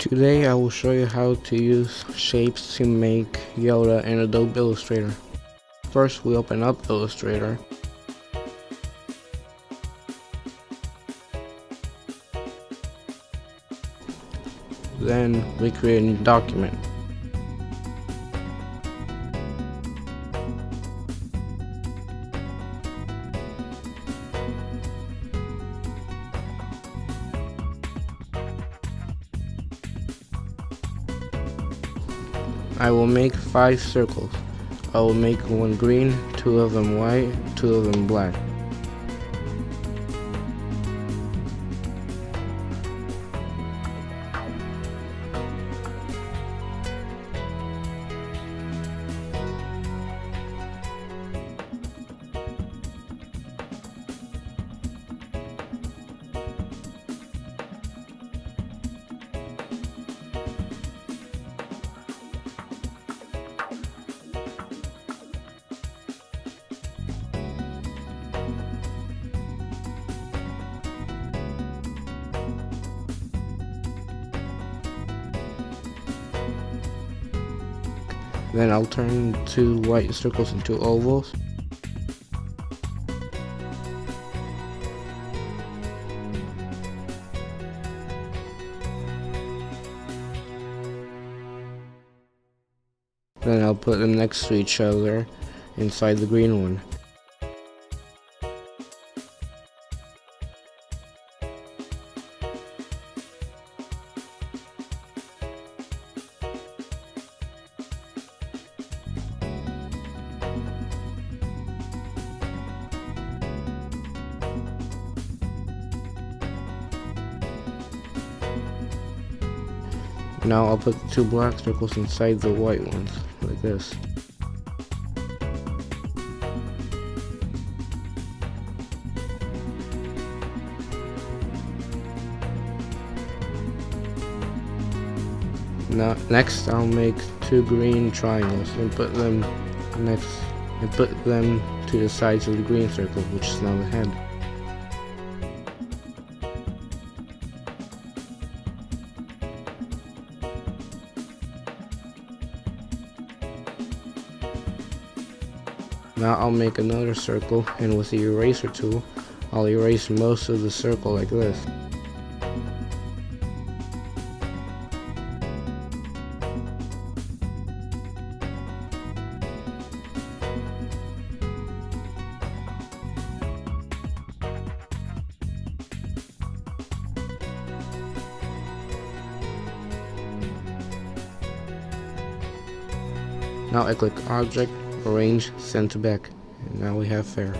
Today I will show you how to use shapes to make Yoda in Adobe Illustrator. First we open up Illustrator. Then we create a new document. I will make 5 circles. I will make one green, 2 of them white, 2 of them black. Then I'll turn 2 white circles into ovals. Then I'll put them next to each other inside the green one. Now I'll put the 2 black circles inside the white ones, like this. Now, next I'll make 2 green triangles and put them to the sides of the green circle, which is now the head. Now I'll make another circle, and with the eraser tool, I'll erase most of the circle like this. Now I click Object, Arrange, Send to Back, and now we have fair.